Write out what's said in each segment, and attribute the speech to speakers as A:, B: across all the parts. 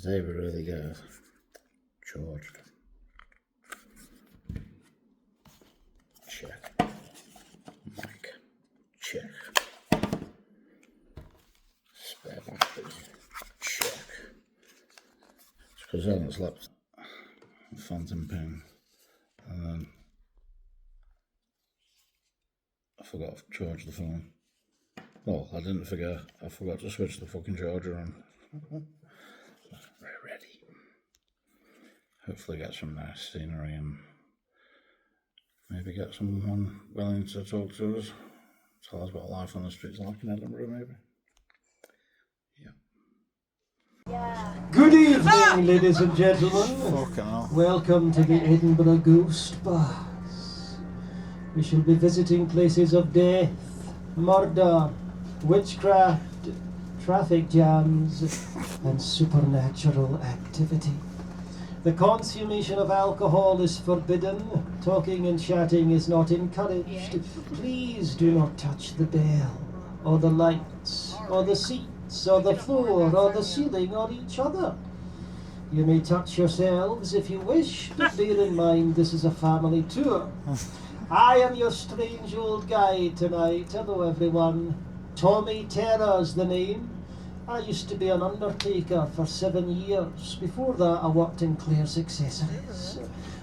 A: today we really get charged. Check. Mic. Check. Spare battery. Check. It's because I haven't slept. Phantom pain. And then I forgot to charge the phone. Well, I didn't forget. I forgot to switch the fucking charger on. We're ready. Hopefully get some nice scenery and maybe get someone willing to talk to us. Tell us what life on the streets like in Edinburgh, maybe. Yeah.
B: Good evening, ladies and gentlemen.
A: Fucking hell.
B: Welcome to the Edinburgh Ghost Bus. We shall be visiting places of death, murder, witchcraft, traffic jams, and supernatural activity. The consummation of alcohol is forbidden. Talking and chatting is not encouraged. Please do not touch the bell, or the lights, or the seats, or the floor, or the ceiling, or each other. You may touch yourselves if you wish, but bear in mind this is a family tour. I am your strange old guide tonight. Hello everyone. Tommy Terror's the name. I used to be an undertaker for 7 years. Before that I worked in Claire's Accessories.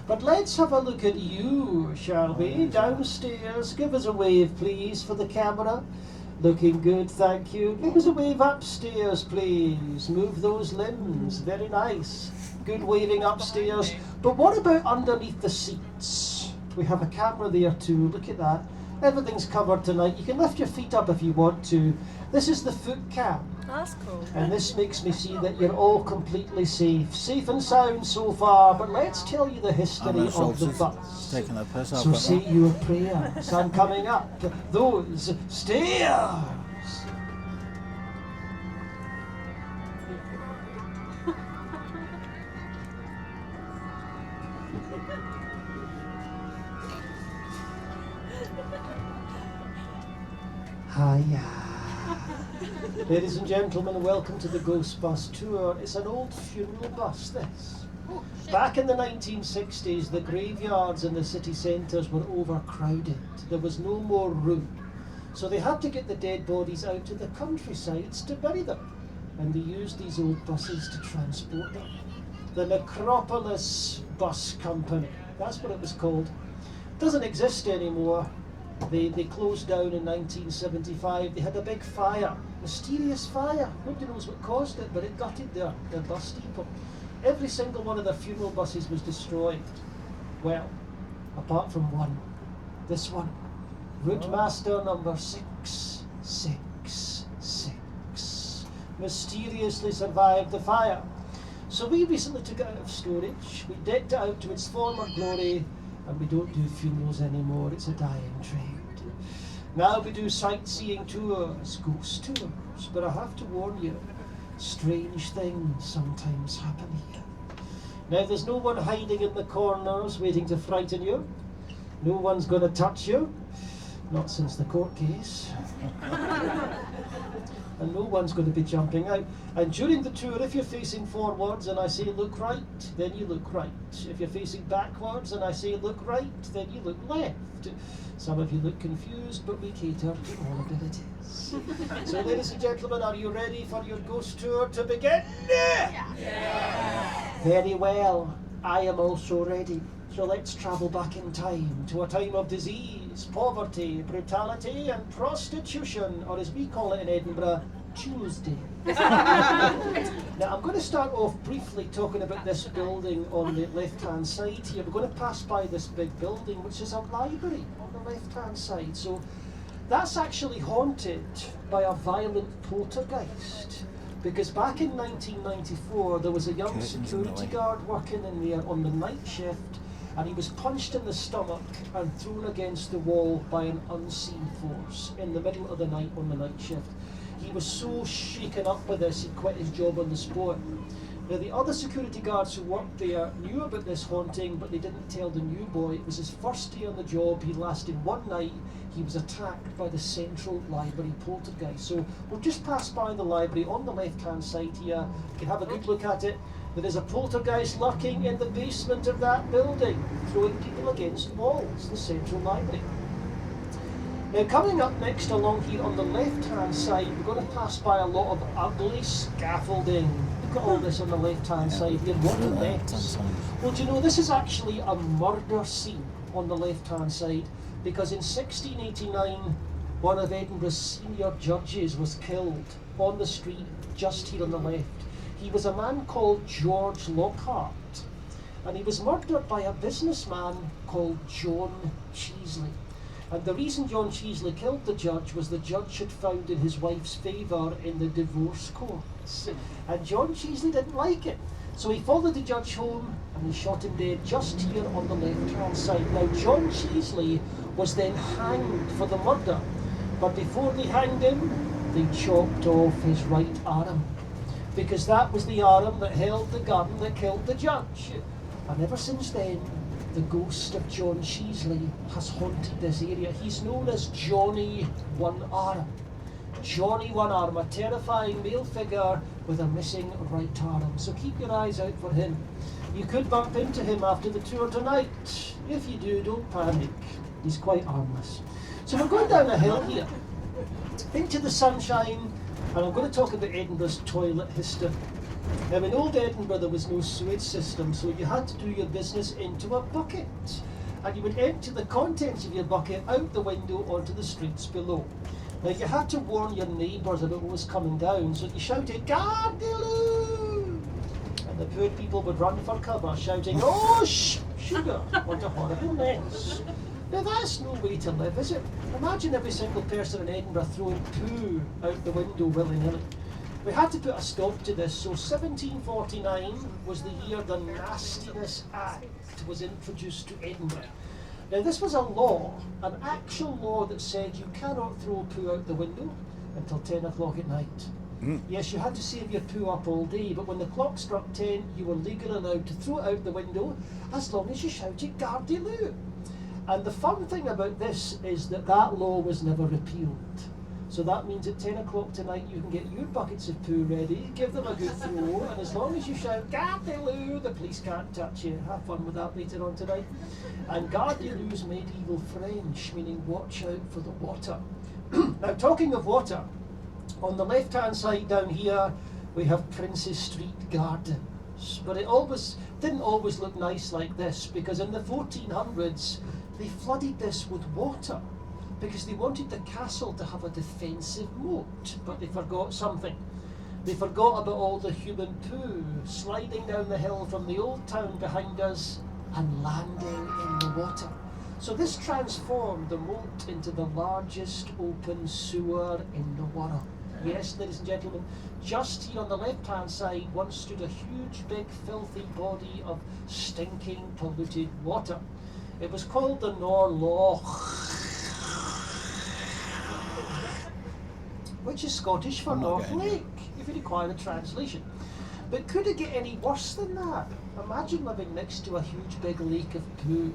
B: But let's have a look at you, shall we? Downstairs, give us a wave please for the camera. Looking good, thank you. Give us a wave upstairs please. Move those limbs, very nice. Good waving upstairs. But what about underneath the seats? We have a camera there too, look at that. Everything's covered tonight. You can lift your feet up if you want to. This is the foot cam.
C: That's cool.
B: And this makes me see that you're all completely safe. Safe and sound so far, but let's tell you the history of the bus.
A: Taking a piss
B: So say your prayers. I'm coming up those stairs. Hiya. Ladies and gentlemen, welcome to the Ghost Bus Tour. It's an old funeral bus, this. Back in the 1960s, the graveyards in the city centres were overcrowded. There was no more room. So they had to get the dead bodies out to the countrysides to bury them. And they used these old buses to transport them. The Necropolis Bus Company, that's what it was called. Doesn't exist anymore. They closed down in 1975. They had a big fire, mysterious fire. Nobody knows what caused it, but it gutted their bus depot. Every single one of their funeral buses was destroyed. Well, apart from one. This one. Route Master number 666 mysteriously survived the fire. So we recently took it out of storage. We decked it out to its former glory. And we don't do funerals anymore, it's a dying trade. Now we do sightseeing tours, ghost tours, but I have to warn you, strange things sometimes happen here. Now there's no one hiding in the corners waiting to frighten you. No one's going to touch you, not since the court case. And no one's going to be jumping out. And during the tour, if you're facing forwards and I say look right, then you look right. If you're facing backwards and I say look right, then you look left. Some of you look confused, but we cater to all abilities. So ladies and gentlemen, are you ready for your ghost tour to begin?
C: Yeah.
B: Very well, I am also ready. So let's travel back in time to a time of disease, poverty, brutality and prostitution, or as we call it in Edinburgh, Tuesday. Now I'm going to start off briefly talking about this building on the left-hand side here. We're going to pass by this big building, which is a library on the left-hand side. So that's actually haunted by a violent poltergeist. Because back in 1994, there was a young security guard working in there on the night shift, and he was punched in the stomach and thrown against the wall by an unseen force in the middle of the night on the night shift. He was so shaken up by this, he quit his job on the spot. Now, the other security guards who worked there knew about this haunting, but they didn't tell the new boy. It was his first day on the job. He lasted one night. He was attacked by the Central Library poltergeist. So we'll just pass by the library on the left-hand side here. You can have a good look at it. There is a poltergeist lurking in the basement of that building, throwing people against walls, the Central Library. Now, coming up next along here on the left-hand side, we're going to pass by a lot of ugly scaffolding. Look at all this on the left-hand side here. What a mess. Well, do you know, this is actually a murder scene on the left-hand side, because in 1689, one of Edinburgh's senior judges was killed on the street just here on the left. He was a man called George Lockhart, and he was murdered by a businessman called John Cheesley. And the reason John Cheesley killed the judge was the judge had found in his wife's favour in the divorce courts. And John Cheesley didn't like it. So he followed the judge home and he shot him dead just here on the left-hand side. Now, John Cheesley was then hanged for the murder. But before they hanged him, they chopped off his right arm, because that was the arm that held the gun that killed the judge. And ever since then, the ghost of John Cheesley has haunted this area. He's known as Johnny One Arm. Johnny One Arm, a terrifying male figure with a missing right arm. So keep your eyes out for him. You could bump into him after the tour tonight. If you do, don't panic. He's quite harmless. So we're going down a hill here, into the sunshine, and I'm going to talk about Edinburgh's toilet history. Now, in old Edinburgh there was no sewage system, so you had to do your business into a bucket, and you would empty the contents of your bucket out the window onto the streets below. Now, you had to warn your neighbours about what was coming down, so you shouted, "Gardyloo!" and the poor people would run for cover, shouting, "Oh, sugar, what a horrible mess." Now, that's no way to live, is it? Imagine every single person in Edinburgh throwing poo out the window willy-nilly. We had to put a stop to this, so 1749 was the year the Nastiness Act was introduced to Edinburgh. Now, this was a law, an actual law that said you cannot throw poo out the window until 10 o'clock at night. Yes, you had to save your poo up all day, but when the clock struck 10, you were legally allowed to throw it out the window as long as you shouted "Gardyloo." And the fun thing about this is that that law was never repealed. So that means at 10 o'clock tonight you can get your buckets of poo ready, give them a good throw, and as long as you shout "Gardyloo," the police can't touch you. Have fun with that later on tonight. And Gardyloo's medieval French, meaning watch out for the water. Now, talking of water, on the left-hand side down here we have Princes Street Gardens. But it didn't always look nice like this, because in the 1400s they flooded this with water, because they wanted the castle to have a defensive moat, but they forgot something. They forgot about all the human poo sliding down the hill from the old town behind us and landing in the water. So this transformed the moat into the largest open sewer in the world. Yes, ladies and gentlemen, just here on the left-hand side once stood a huge, big, filthy body of stinking, polluted water. It was called the Norloch, which is Scottish for North Lake, if you require a translation. But could it get any worse than that? Imagine living next to a huge big lake of poo.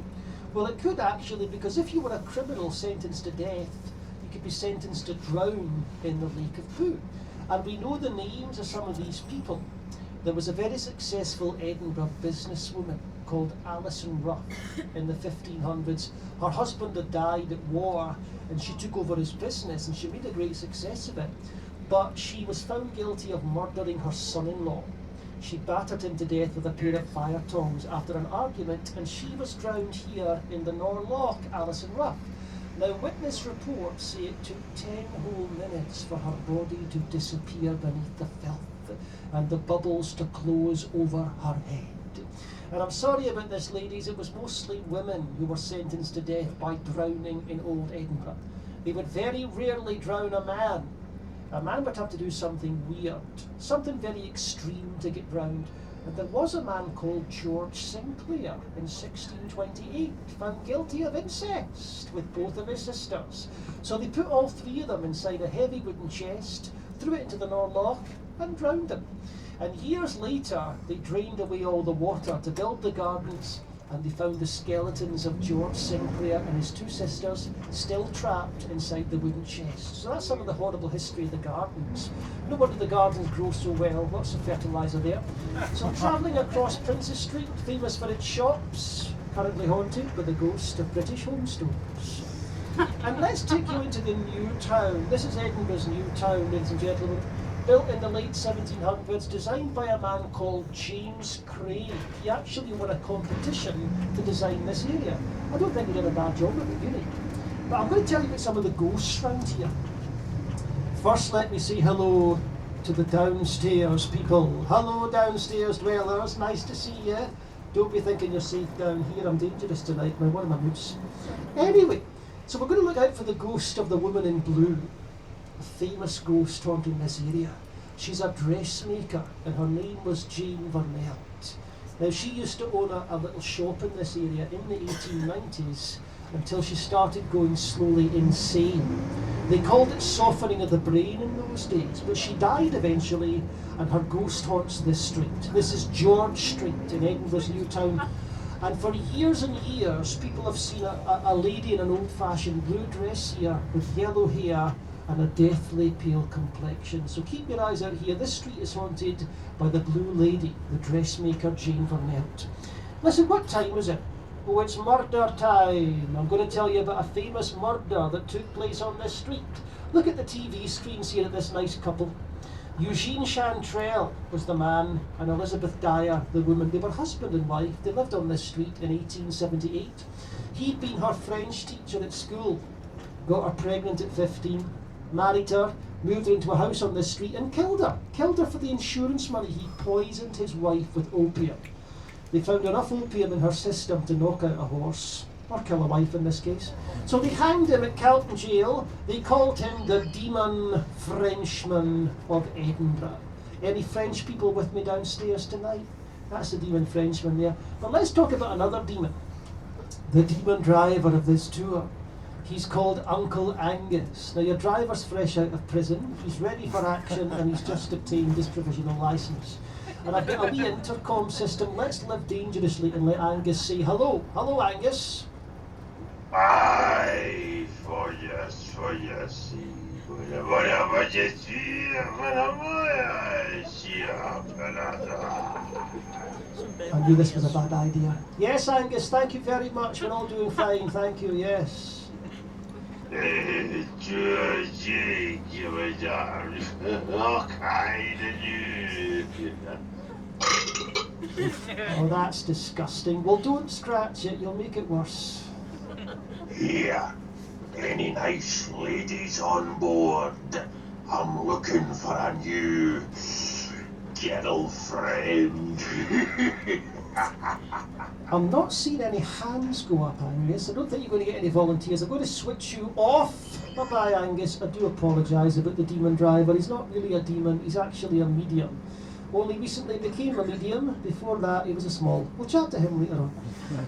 B: Well, it could actually, because if you were a criminal sentenced to death, you could be sentenced to drown in the lake of poo. And we know the names of some of these people. There was a very successful Edinburgh businesswoman called Alison Ruff in the 1500s. Her husband had died at war, and she took over his business and she made a great success of it. But she was found guilty of murdering her son-in-law. She battered him to death with a pair of fire tongs after an argument, and she was drowned here in the Norloch, Alison Ruff. Now, witness reports say it took 10 whole minutes for her body to disappear beneath the filth and the bubbles to close over her head. And I'm sorry about this, ladies, it was mostly women who were sentenced to death by drowning in old Edinburgh. They would very rarely drown a man. A man would have to do something weird, something very extreme to get drowned. And there was a man called George Sinclair in 1628, found guilty of incest with both of his sisters. So they put all three of them inside a heavy wooden chest, threw it into the Norloch and drowned them. And years later, they drained away all the water to build the gardens, and they found the skeletons of George Sinclair and his two sisters still trapped inside the wooden chest. So that's some of the horrible history of the gardens. No wonder the gardens grow so well, lots of fertiliser there. So I'm travelling across Princes Street, famous for its shops, currently haunted by the ghost of British homestores. And let's take you into the new town. This is Edinburgh's new town, ladies and gentlemen. Built in the late 1700s, designed by a man called James Craig. He actually won a competition to design this area. I don't think he did a bad job of it, really. But I'm going to tell you about some of the ghosts around here. First, let me say hello to the downstairs people. Hello, downstairs dwellers. Nice to see you. Don't be thinking you're safe down here. I'm dangerous tonight. One of my moods. Anyway, so we're going to look out for the ghost of the woman in blue. A famous ghost haunting this area. She's a dressmaker and her name was Jane Vermelt. Now she used to own a little shop in this area in the 1890s until she started going slowly insane. They called it softening of the brain in those days, but she died eventually and her ghost haunts this street. This is George Street in Edinburgh's new town. And for years and years people have seen a lady in an old-fashioned blue dress here with yellow hair and a deathly pale complexion. So keep your eyes out here. This street is haunted by the blue lady, the dressmaker Jane Vermelt. Listen, what time is it? Oh, it's murder time. I'm going to tell you about a famous murder that took place on this street. Look at the TV screens here at this nice couple. Eugene Chantrell was the man and Elizabeth Dyer the woman. They were husband and wife. They lived on this street in 1878. He'd been her French teacher at school, got her pregnant at 15, married her, moved her into a house on this street and killed her. Killed her for the insurance money. He poisoned his wife with opium. They found enough opium in her system to knock out a horse, or kill a wife in this case. So they hanged him at Calton Jail. They called him the Demon Frenchman of Edinburgh. Any French people with me downstairs tonight? That's the Demon Frenchman there. But let's talk about another demon. The demon driver of this tour. He's called Uncle Angus. Now your driver's fresh out of prison, he's ready for action and he's just obtained his provisional licence. And I've got a wee intercom system. Let's live dangerously and let Angus say hello. Hello, Angus.
C: Aye, for yes, whatever you see,
B: I knew this was a bad idea. Yes, Angus, thank you very much. We're all doing fine, thank you, yes. Oh, that's disgusting. Well, don't scratch it, you'll make it worse.
C: Here, any nice ladies on board? I'm looking for a new girlfriend.
B: I'm not seeing any hands go up, Angus. I don't think you're going to get any volunteers. I'm going to switch you off. Bye-bye, Angus. I do apologise about the demon driver. He's not really a demon. He's actually a medium. Only recently became a medium. Before that, he was a small. We'll chat to him later on.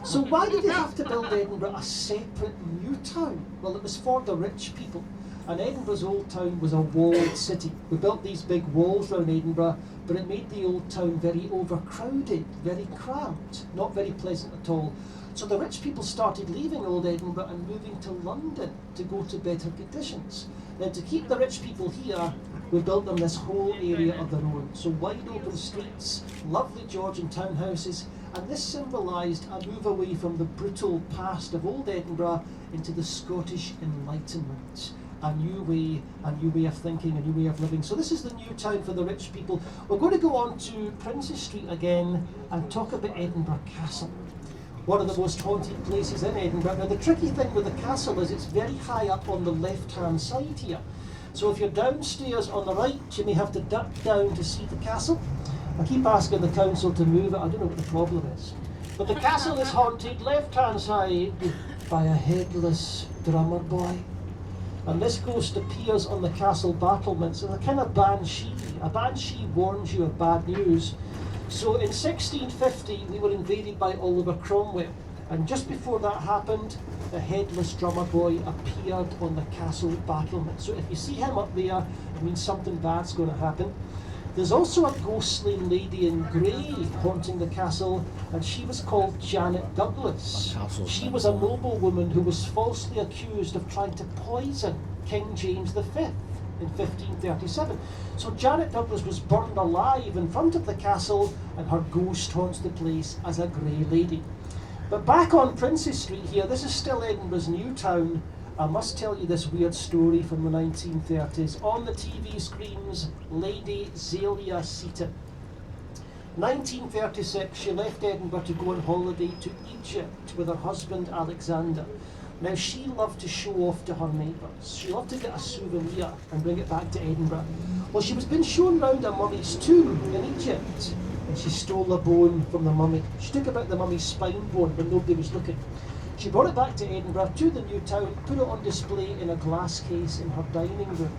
B: So why did they have to build Edinburgh a separate new town? Well, it was for the rich people. And Edinburgh's old town was a walled city. We built these big walls around Edinburgh, but it made the old town very overcrowded, very cramped, not very pleasant at all. So the rich people started leaving old Edinburgh and moving to London to go to better conditions. Then to keep the rich people here, we built them this whole area of their own. So wide open streets, lovely Georgian townhouses, and this symbolised a move away from the brutal past of old Edinburgh into the Scottish Enlightenment. A new way of thinking, a new way of living. So this is the new town for the rich people. We're going to go on to Princes Street again and talk about Edinburgh Castle. One of the most haunted places in Edinburgh. Now the tricky thing with the castle is it's very high up on the left-hand side here. So if you're downstairs on the right, you may have to duck down to see the castle. I keep asking the council to move it, I don't know what the problem is. But the castle is haunted, left-hand side, by a headless drummer boy. And this ghost appears on the castle battlements as a kind of banshee. A banshee warns you of bad news. So in 1650 we were invaded by Oliver Cromwell, and just before that happened, the headless drummer boy appeared on the castle battlement. So if you see him up there, it means something bad's going to happen. There's also a ghostly lady in grey haunting the castle, and she was called Janet Douglas. She was a noblewoman who was falsely accused of trying to poison King James V in 1537. So Janet Douglas was burned alive in front of the castle, and her ghost haunts the place as a grey lady. But back on Princes Street here, this is still Edinburgh's new town. I must tell you this weird story from the 1930s. On the TV screens, Lady Zelia Seaton. 1936, she left Edinburgh to go on holiday to Egypt with her husband Alexander. Now, she loved to show off to her neighbours. She loved to get a souvenir and bring it back to Edinburgh. Well, she was being shown round a mummy's tomb in Egypt, and she stole a bone from the mummy. She took about the mummy's spine bone when nobody was looking. She brought it back to Edinburgh, to the new town, put it on display in a glass case in her dining room.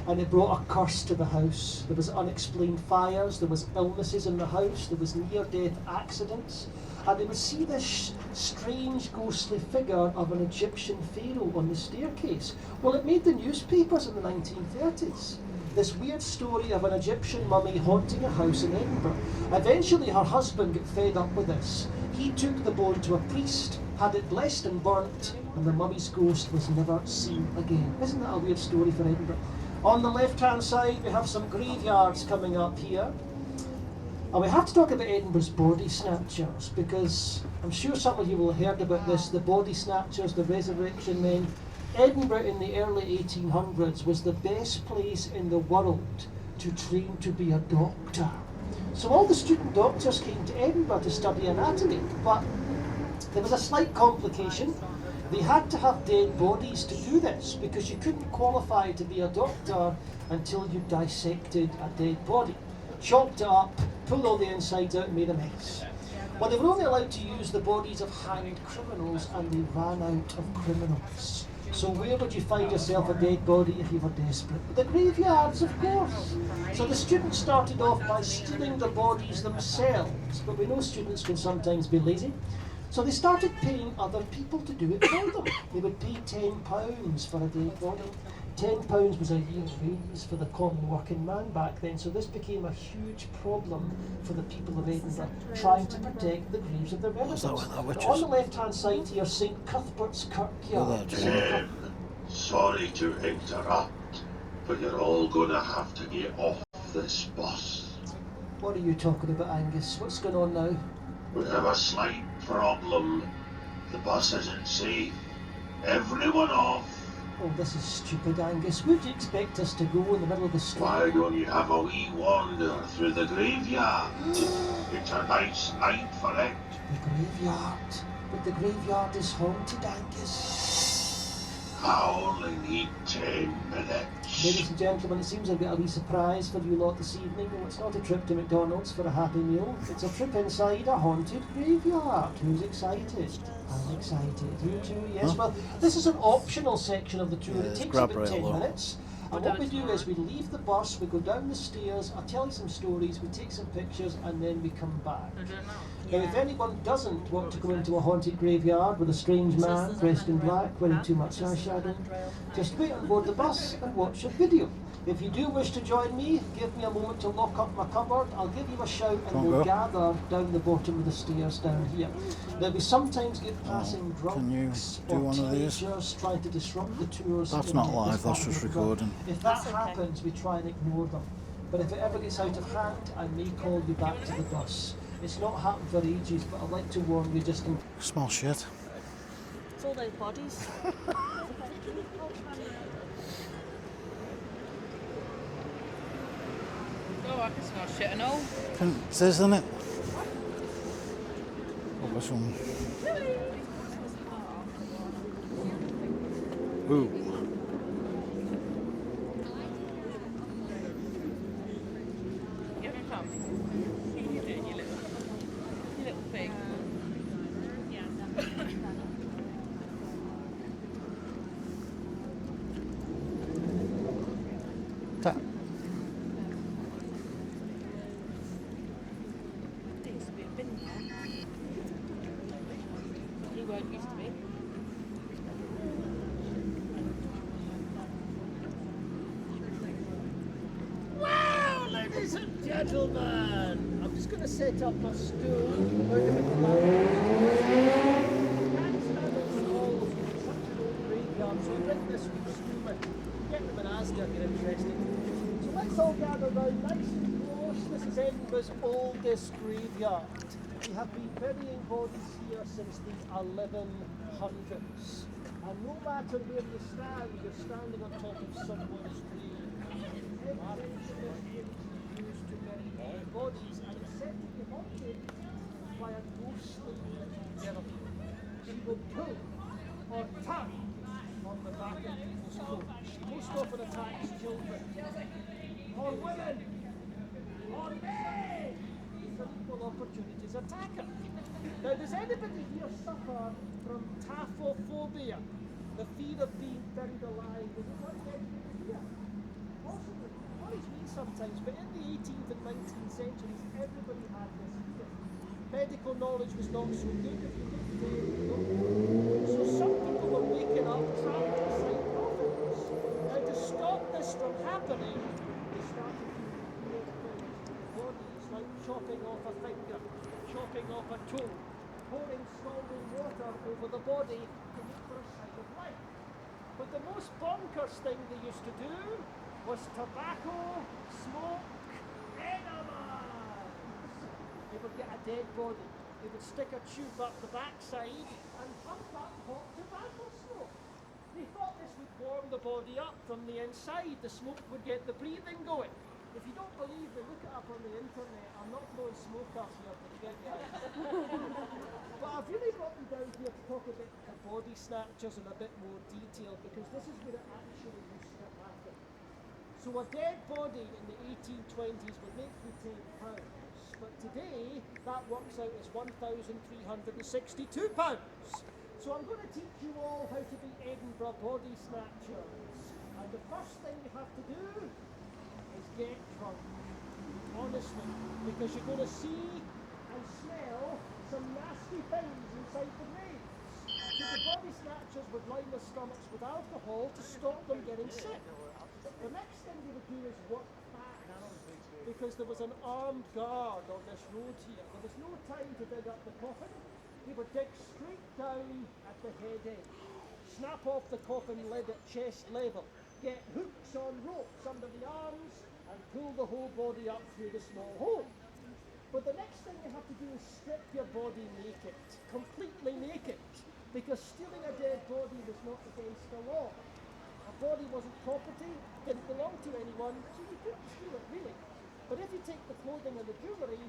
B: And it brought a curse to the house. There was unexplained fires, there was illnesses in the house, there was near-death accidents, and they would see this strange ghostly figure of an Egyptian pharaoh on the staircase. Well, it made the newspapers in the 1930s. This weird story of an Egyptian mummy haunting a house in Edinburgh. Eventually her husband got fed up with this. He took the bone to a priest, had it blessed and burnt, and the mummy's ghost was never seen again. Isn't that a weird story for Edinburgh? On the left-hand side, we have some graveyards coming up here. And we have to talk about Edinburgh's body snatchers, because I'm sure some of you will have heard about this, the body snatchers, the resurrection men. Edinburgh in the early 1800s was the best place in the world to train to be a doctor. So all the student doctors came to Edinburgh to study anatomy, but there was a slight complication. They had to have dead bodies to do this, because you couldn't qualify to be a doctor until you dissected a dead body. Chopped it up, pulled all the insides out and made a mess. Well, they were only allowed to use the bodies of hanged criminals, and they ran out of criminals. So where would you find yourself a dead body if you were desperate? The graveyards, of course. So the students started off by stealing the bodies themselves, but we know students can sometimes be lazy. So they started paying other people to do it for them. They would pay £10 for a dead body. £10 was a year's wages for the common working man back then, so this became a huge problem for the people of Edinburgh, trying to protect the graves of their relatives. On the left-hand side here, St Cuthbert's Kirkyard.
C: Sorry to interrupt, but you're all gonna have to get off this bus.
B: What are you talking about, Angus? What's going on now?
C: We have a slight problem. The bus isn't safe. Everyone off.
B: Oh, this is stupid, Angus. Would you expect us to go in the middle of the street?
C: Why don't you have a wee wander through the graveyard? It's a nice night for it.
B: The graveyard? But the graveyard is haunted, Angus.
C: I only need 10 minutes.
B: Ladies and gentlemen, it seems I've got a wee surprise for you lot this evening. No, it's not a trip to McDonald's for a happy meal. It's a trip inside a haunted graveyard. Who's excited? I'm excited. You too? Yes. Well, this is an optional section of the tour. It takes about 10 minutes. And what we do is we leave the bus, we go down the stairs, I tell you some stories, we take some pictures, and then we come back. Now, if anyone doesn't want to go into a haunted graveyard with a strange man dressed in black, wearing too much eyeshadow, just wait on board the bus and watch a video. If you do wish to join me, give me a moment to lock up my cupboard. I'll give you a shout and we'll gather down the bottom of the stairs down here. Now, we sometimes get passing drunks or teenagers trying to disrupt the tours.
A: That's not live, that's just recording.
B: If that happens, we try and ignore them. But if it ever gets out of hand, I may call you back to the bus. It's not happened for ages, but I'd like to warn you just in...
A: Small shit.
D: It's all those bodies. Oh, I can smell shit and all.
A: It says, isn't it? Oh, this one. Ooh.
D: You having fun? You do, you little pig.
A: Ta-
D: There's a bit of bin there. You weren't used to me.
B: gentlemen, I'm just going to set up my stool. Where do we can't stand on stalls with such an old graveyard, so I bring this wee stool in. Get them in Asda if you're interested. So let's all gather round nice and close. This is Edinburgh's oldest graveyard. We have been burying bodies here since the 1100s. And no matter where you stand, you're standing on top of someone's grave. Used to bury dead bodies, and it's said to be haunted by a ghostly gentleman. She will pull or tug on the back of people's coats. She most often attacks children or women or men. It's an equal opportunities attacker. Now, does anybody here suffer from taphophobia, the fear of being buried alive? Is it one fear? Possibly. It worries me sometimes, but in the 18th and 19th centuries, everybody had this fear. Medical knowledge was not so good. If you looked dead, you don't. So some people were waking up trapped inside coffins. Now, to stop this from happening, they started doing weird things to the bodies, like chopping off a finger, chopping off a toe, pouring scalding water over the body to look for a sign of life. But the most bonkers thing they used to do was tobacco, smoke, enemas. They would get a dead body, they would stick a tube up the backside and pump up hot tobacco smoke. They thought this would warm the body up from the inside, the smoke would get the breathing going. If you don't believe me, look it up on the internet. I'm not blowing smoke up here to get you out. But I've really brought you down here to talk about the body snatchers in a bit more detail, because this is where it actually used to happen. So a dead body in the 1820s would make you £10, but today that works out as £1,362. So I'm going to teach you all how to be Edinburgh body snatchers. And the first thing you have to do is get drunk, honestly, because you're going to see and smell some nasty things inside the graves. So the body snatchers would line their stomachs with alcohol to stop them getting sick. The next thing they would do is work fast, because there was an armed guard on this road here. There was no time to dig up the coffin. They would dig straight down at the head end, snap off the coffin lid at chest level, get hooks on ropes under the arms, and pull the whole body up through the small hole. But the next thing you have to do is strip your body naked, completely naked, because stealing a dead body was not against the law. A body wasn't property, didn't belong to anyone, so you couldn't steal it really. But if you take the clothing and the jewellery,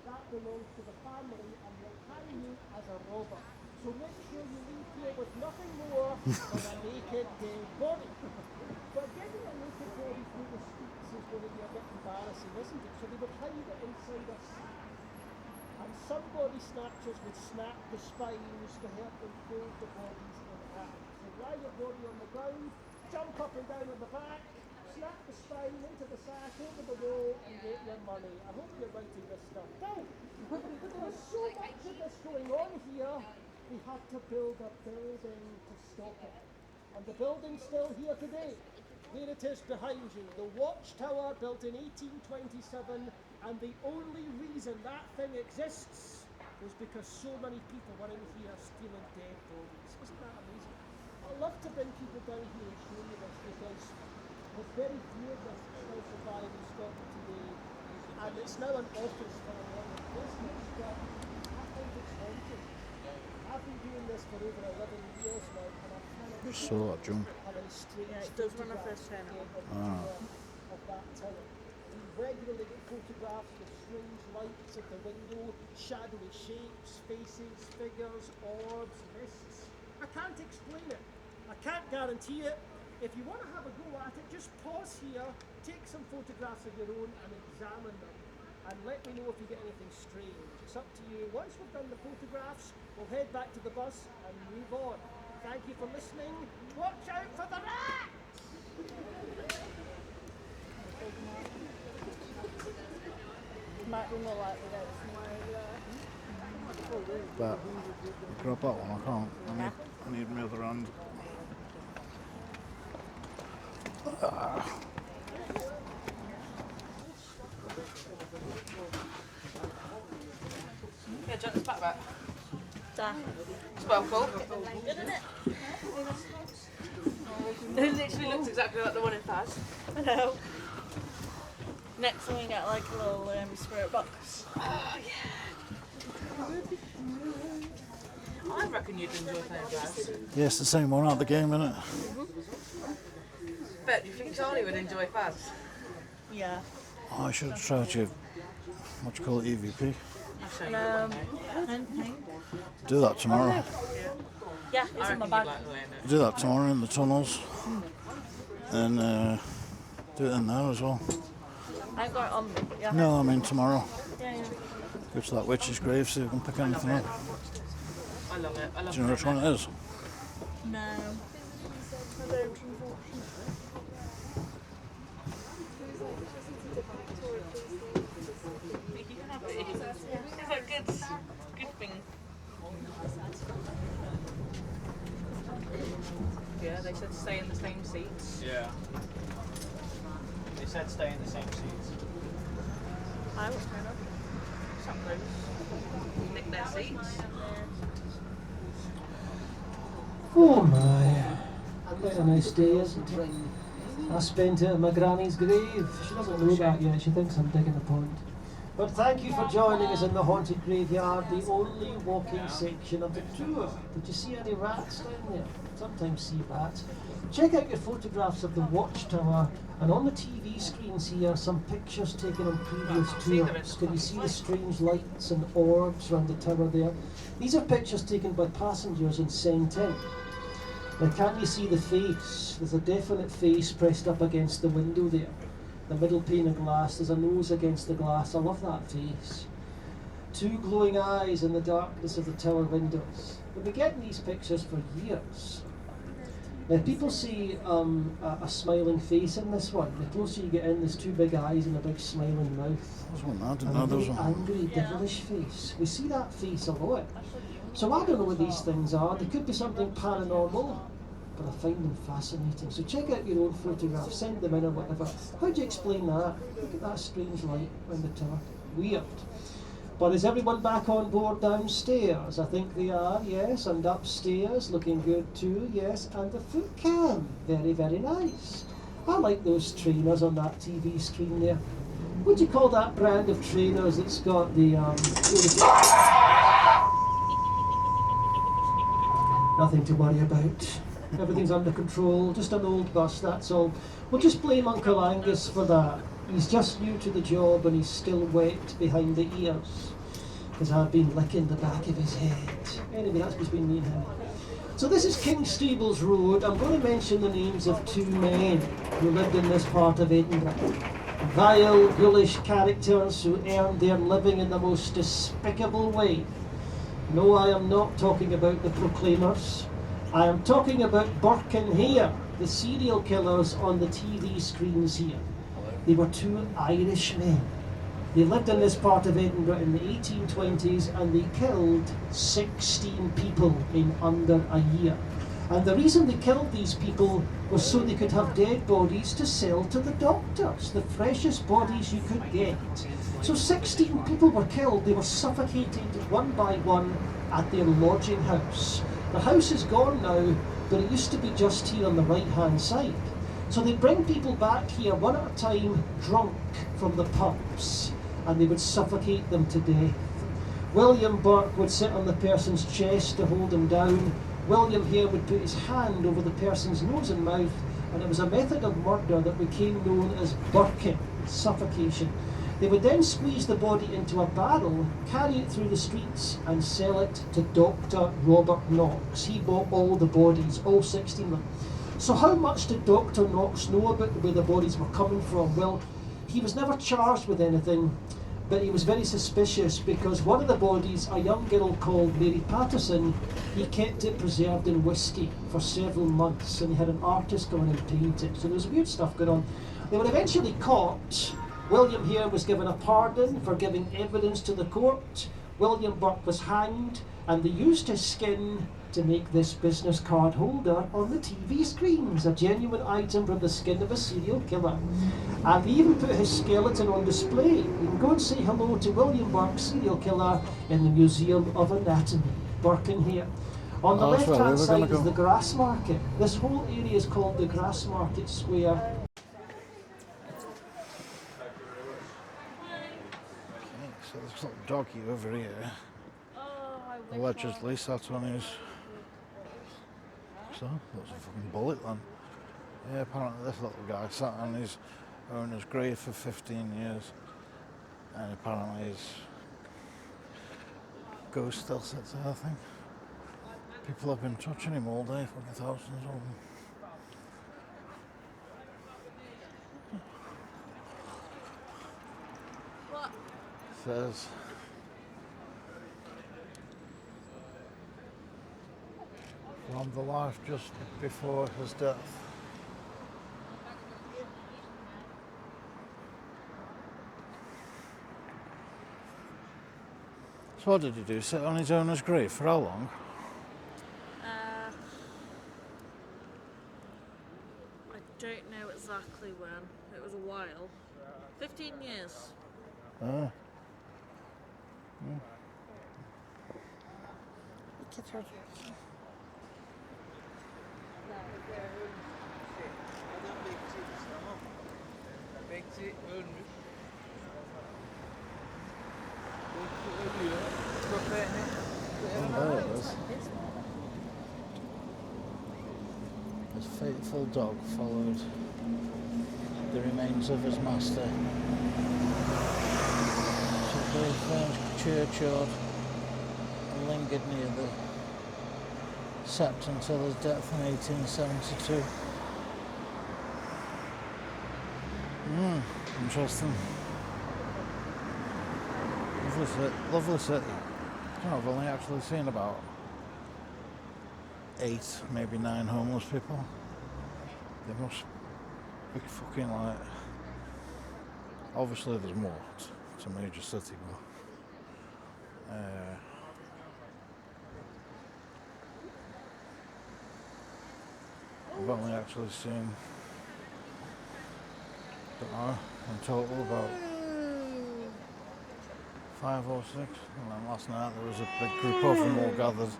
B: that belongs to the family and will hang you as a robber. So make sure you leave here with nothing more than a naked dead body. But getting a naked body through the streets is going to be a bit embarrassing, isn't it? So they would hide it inside a sack. And some body snatchers would snap the spines to help them hold the bodies in half. So lie your body on the ground, jump up and down on the back, snap the spine into the sack, over the wall, and get your money. I hope you're writing this stuff down. But there is so much of this going on here, we had to build a building to stop it. And the building's still here today. There it is behind you, the Watchtower, built in 1827, and the only reason that thing exists was because so many people were in here stealing dead bodies. Isn't that amazing? I'd love to bring people down here and show you this, because there's very few of this that still survive in Scotland today, and it's now an office for a lot of business, but I think it's haunted. I've been doing this for over 11 years now, and I've kind of
A: So, June.
B: how many strange
D: Yeah, it does when I first
B: photographs
D: turn
B: I
D: up.
B: get of that tower. We regularly get photographs with strange lights at the window, shadowy shapes, faces, figures, orbs, mists. I can't explain it. I can't guarantee it. If you want to have a go at it, just pause here, take some photographs of your own and examine them. And let me know if you get anything strange. It's up to you. Once we've done the photographs, we'll head back to the bus and move on. Thank you for listening. Watch out for the rats!
D: Might be more likely that it's somewhere
A: But grab that one, I can't. I need my other hand. Ah.
E: Yeah, do you want this back?
D: Da.
E: It's well cool.
D: Good, isn't it?
E: It literally looks exactly like the one in Faz.
D: I know. Next one we get like a little spirit box.
E: Oh, yeah. I reckon you'd enjoy playing Faz.
A: Yeah, it's the same one at the game, isn't it?
E: Bet, do you think Charlie would enjoy Faz?
D: Yeah.
A: Oh, I should have tried your, what do you call it, EVP.
E: I'll show you one day.
A: Do that tomorrow.
D: Yeah,
E: I
D: it's in
E: reckon
D: my
E: you'd
D: bag.
E: like playing it.
A: Do that tomorrow in the tunnels. And do it in there as well.
D: I ain't got it on me, but yeah.
A: No, I mean tomorrow.
D: Yeah.
A: Go to that witch's grave so you can pick anything up.
E: I love it. I love
A: Do you know which one it is?
D: No. I don't, unfortunately.
E: You can have it. It's a good thing. Yeah, they said stay in the same seats.
B: Yeah. They said stay in the same seats.
D: I was kind of.
E: Sometimes nick their seats.
B: Oh my. Quite a nice day, isn't it? I spent it at my granny's grave. She doesn't know that yet. She thinks I'm digging a pond. But thank you for joining us in the haunted graveyard, the only walking section of the tour. Did you see any rats down there? Sometimes see rats. Check out your photographs of the watchtower, and on the TV screens here, some pictures taken on previous tours. Can you see the strange lights and orbs around the tower there? These are pictures taken by passengers and sent in. Now, can you see the face? There's a definite face pressed up against the window there. The middle pane of glass, there's a nose against the glass. I love that face. Two glowing eyes in the darkness of the tower windows. We've been getting these pictures for years. Now, people see a smiling face in this one. The closer you get in, there's two big eyes and a big smiling mouth.
A: There's one I didn't
B: And
A: know
B: a
A: there was
B: very
A: one.
B: angry, devilish face. We see that face a lot. So I don't know what these things are. They could be something paranormal, but I find them fascinating. So check out your own photographs, send them in or whatever. How do you explain that? Look at that strange light around the tower. Weird. But is everyone back on board downstairs? I think they are, yes. And upstairs, looking good too, yes. And the foot cam, very, very nice. I like those trainers on that TV screen there. What do you call that brand of trainers that's got the nothing to worry about. Everything's under control, just an old bus, that's all. We'll just blame Uncle Angus for that. He's just new to the job and he's still wet behind the ears, because I've been licking the back of his head. Anyway, that's between me and him. So this is King Steebles Road. I'm going to mention the names of two men who lived in this part of Edinburgh. Vile, ghoulish characters who earned their living in the most despicable way. No, I am not talking about the Proclaimers. I am talking about Burke and Hare, the serial killers on the TV screens here. They were two Irish men. They lived in this part of Edinburgh in the 1820s and they killed 16 people in under a year. And the reason they killed these people was so they could have dead bodies to sell to the doctors, the freshest bodies you could get. So 16 people were killed. They were suffocated one by one at their lodging house. The house is gone now, but it used to be just here on the right-hand side. So they'd bring people back here one at a time, drunk from the pubs, and they would suffocate them to death. William Burke would sit on the person's chest to hold him down. William Hare would put his hand over the person's nose and mouth, and it was a method of murder that became known as burking, suffocation. They would then squeeze the body into a barrel, carry it through the streets and sell it to Dr. Robert Knox. He bought all the bodies, all 16 of them. So how much did Dr. Knox know about where the bodies were coming from? Well, he was never charged with anything, but he was very suspicious because one of the bodies, a young girl called Mary Patterson, he kept it preserved in whiskey for several months and he had an artist come in and paint it. So there was weird stuff going on. They were eventually caught. William Hare was given a pardon for giving evidence to the court. William Burke was hanged and they used his skin to make this business card holder on the TV screens a genuine item from the skin of a serial killer. And we even put his skeleton on display. You can go and say hello to William Burke, serial killer, in the Museum of Anatomy, Birkenhead. On the
A: Oh, that's where we
B: left-hand
A: were
B: side
A: gonna
B: is
A: go.
B: the Grass Market. This whole area is called the Grass Market Square.
A: Okay, so this little doggy over here
D: Oh, I wish
A: allegedly sat on his. So, that's a fucking bullet then. Yeah, apparently this little guy sat on his owner's grave for 15 years. And apparently his ghost still sits there, I think. People have been touching him all day, fucking thousands of them.
D: What?
A: Says from the life just before his death. So what did he do? Sit on his owner's grave for how long?
D: I don't know exactly when. It was a while. 15 years.
A: Ah. There it is. His faithful dog followed the remains of his master to the French churchyard and lingered near the sept until his death in 1872. Interesting. Lovely city. I don't know, I've only actually seen about 8, maybe 9 homeless people. They must be fucking like... Obviously there's more. It's a major city, but... I've only actually seen... don't know, in total about 5 or 6, and then last night there was a big group of them all gathered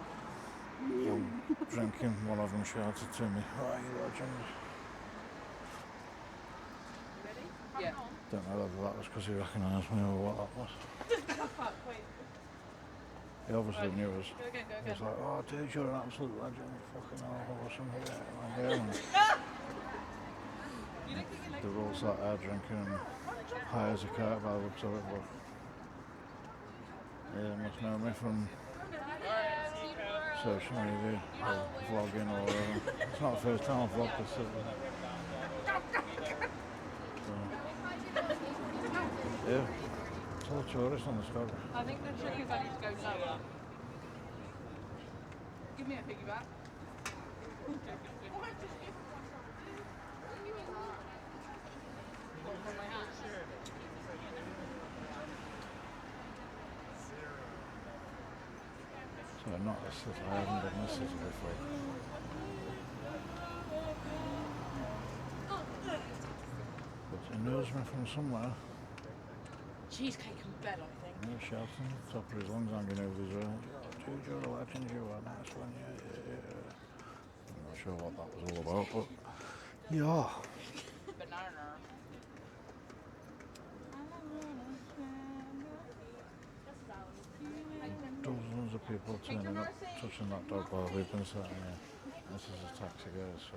A: drinking. One of them shouted to me, "Oh, you legend."
E: Yeah.
A: Don't know whether that was because he recognised me or what that was. He obviously knew us.
E: Go again, go
A: He was
E: again.
A: like, "Oh dude, you're an absolute legend, fucking hell, awesome." Yeah,
E: You don't think you like
A: they were all sat there drinking and high as a kite by the looks of it, but yeah, they must know me from social media or vlogging or whatever. It's not the first time I've vlogged this city. So, yeah, it's all tourists on the stock.
E: I think the trick is I need to go lower. Give me a piggyback.
A: So not this city, I haven't done this city before. But he knows me from somewhere.
E: Cheesecake in bed, I think.
A: Yeah, shouting, top of his lungs hanging over his ear. Dude, you're a legend, you are a nice one, yeah. I'm not sure what that was all about, but yeah.
E: Banana.
A: Dozens of people turning up, touching that dog while we've been sitting here. This is a taxi, guys, so